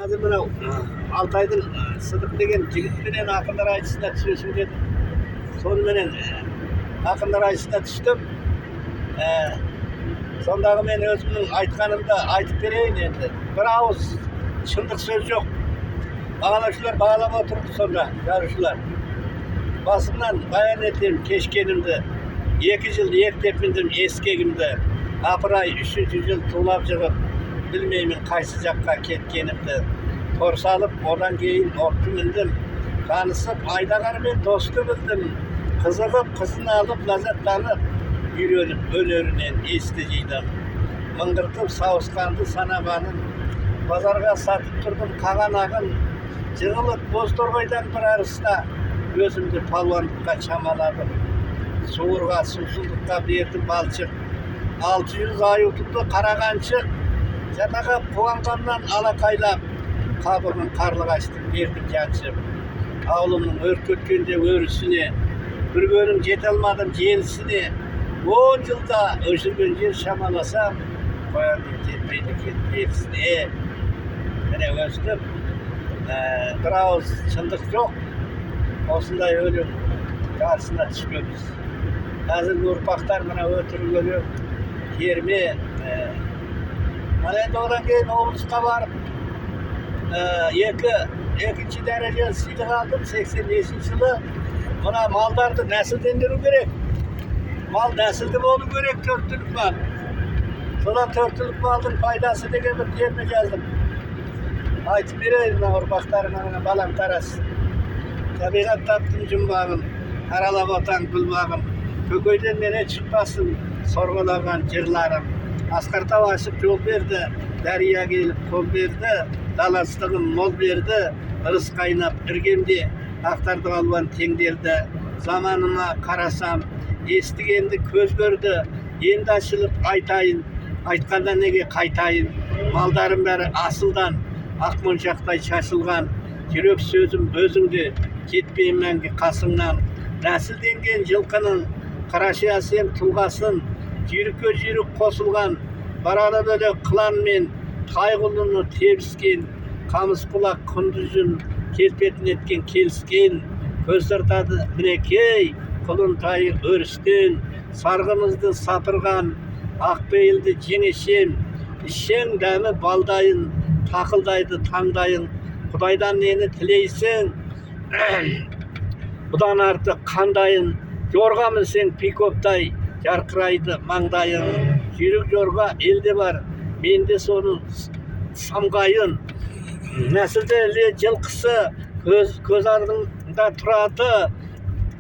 Hazır mınау Алтайдың Сыдық деген жігітпенен ақындар айтысына түсесің деді. Сонымен ақындар айтысына түстім. Сондағы мен өзімнің айтқанымды айтып берейін енді. Bir ауыз шындық сөз жоқ. Бағалаушылар бағалап отырды сонда, жазушылар. Басымнан баян етем кешкенімді, 2 жыл ерте міндім ескегімді, апырай 3-ші жыл тулап жығып, білмеймін қайсы жаққа кеткенімді. Тор салып, одан кейін отты міндім, танысып, айдағармен досты білдім. Қызығып, қызын алып, ләззаттанып, үйреніп, өнерінен есті жидым. Мыңғыртып, сауысқанды санағаным, базарға сатып тұрдым қаған ағын, жығылып, бозторғайдан бір арыста, өзімді палуандыққа чамаладым. Суырға, сусындыққа бердім балшық, 600 ай ұтымды қарағаншық, жатаға қуанғаннан алақайлап, қабығын қарлығаштың бердім жаншып. Аулымның өрт көткенде өрісіне, бір бөлім жете алмадым желісіне. 10 жылда өшірген жер шамаласам, қояным жетпейді кетпесіне. Міне өстіп, бір ауыз шындық жоқ, осындай өлім қарсына түспеміз. Қазіргі ұрпақтар мына өтірік өлім, керме. Енді одан кейін облысқа барып, екінші дәрежелі сыйлық алдым 85 жылы. Мына малдарды нәсілдендіру керек. Мал нәсілді болу керек, 4 түлік мал. Содан 4 түлік малдың пайдасы деген бір терме жаздым. Айтып берейін мына ұрпақтарына, балам тарас. Табиғат таптым жұмбағын, аралап отан гүлбағын. Көкейден мене шықпасын сорғалаған жырларым. Асқартау ашып жол берді, дәрия келіп қол берді, даластығын мол берді, ырыс қайнап іргемде, ақтарды алуан теңдерді. Заманыма қарасам, естігенді көз көрді, енді ашылып айтайын, айтқанда неге қайтайын. Малдарым бәрі асылдан, ақмоншақтай шашылған, жүрек сөзім өзіңде, кетпейін мәңгі қасыңнан. Нәсілденген жылқының, қарашы әсем тұлғасын, жүйрікке жүйрік қосылған, бараны бөлек қылан мен тайғұлыны тебіскен, қамыс құлақ күндізін келпетін еткен келіскен, көз тартады мінекей, құлын тайы өрістен, сарғымызды сапырған, ақпейілді жеңешем, ішен дәмі балдайын, тақылдайды таңдайын, Құдайдан нені тілейсің, бұдан артық қандайын, жорға мінсең пикоптай, жарқырайды маңдайын. Жүйрік жорға елде бар, менде соның самғайын. Нәсілді жылқысы көз ардында тұрады.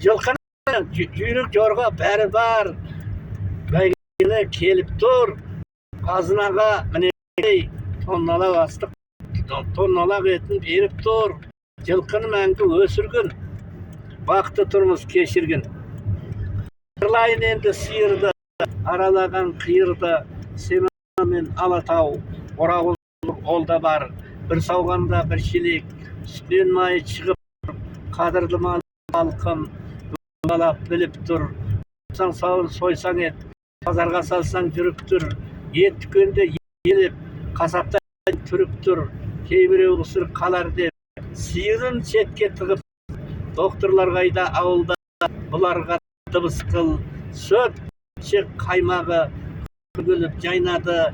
Жылқының жүйрік жорға бәрі бар. Бәйгені келіп тұр. Қазынаға мінекей тонналап астық, тонналап етін беріп тұр. Жылқыны мәңгі өсіргін, бақты тұрмыз кешіргін. Қырлайын енді сиырды, аралаған қиырды, Семена мен Алатау, орағылық олда бар. Бір сауғанда бір шелек, үстінен майы шығып, қадырлы малқым, балап біліп тұр. Саң сауын сойсаң ет, базарға салсаң жүріп тұр. Ет дүкенде еліп, қасапта түріп тұр. Кейбіреу ұсыр қалар деп, сиырын шетке тығып, докторлар қайда ауылда, бұларға дыбыс қыл, сөт шек қаймағы күліп жайнады.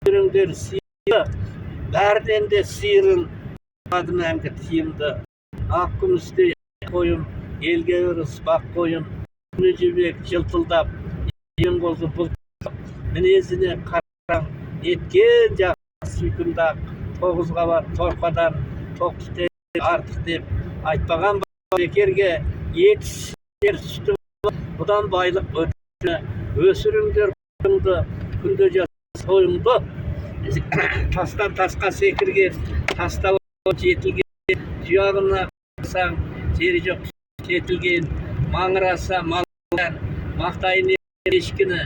Жүріңдер сиыры, бәрден де сиырын, қады мәңгі тиімді. Ақ күмістей қойым, елге өріс бақ қойым, күні жібек жылтылдап, ең қозы бұлтап, мінезіне қараң, еткен жақ сүйкімдақ, 9 қабат торқадан, 9 тек артық деп, айтпаған бекерге, етістер сүті бұдан байлық өтіні, өсіріңдер құлыңды, күнде жасы сойыңды. Тастан тасқа секірген, тастау жетілген, тұяғына қырсаң, жері жоқ жетілген, маңыраса малдан, мақтайын ешкіні,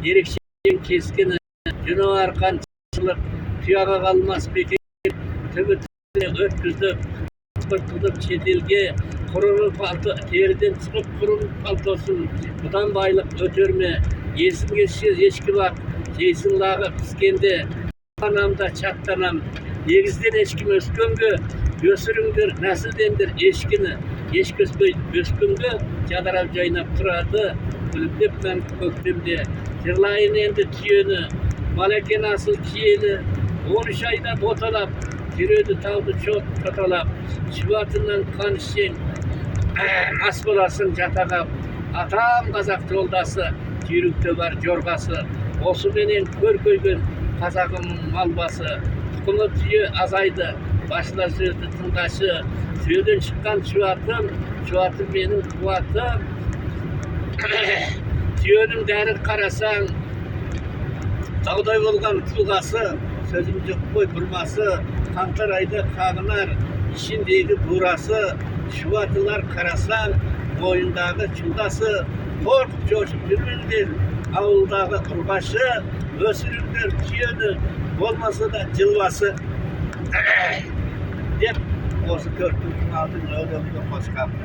ерекшен кескіні, жүні арқан шылық, тұяға қалмас бекер, түбі өткіздіп, қыртылып шетелге, құрылы палты, теріден шығып құрылы палтосын, бұдан байлық өтерме, есімге ешкі бақ, жейсің лағы піскенде, анамда чаттанам, Негізден ешкім өскенге өсіріңдер нәсілдендір ешкіні. Ешкі өскенге жадырап жайнап тұрады, күлімдеп мән көктемде. Жырлайын енді түйені, малекен асыл киелі, 13 айда боталап, жүреді тауды чоталап, шұбатынан қан ішсең, ас боласың жатағап. Атам қазақ жолдасы, жүйрікте бар жорғасы, осы менен көркөйген қазағымның малбасы. Тұқымы түйе азайды, басына сөзді тыңдашы, сөзден шыққан шуатым менің қуатым. Түйенің дәрі қарасаң, таудай болған тұлғасы, сөзім жоқ қой бұрмасы, қаңтар айда қағынар, ішіндегі бурасы, шуатылар қарасаң, мойындағы чудасы, қорқып жошып жүрмеңдер, ауылдағы ұрғашы, өсіріңдер түйені, болмаса да жылбасы. Деп осы 4 алдың өлеңді қосқам.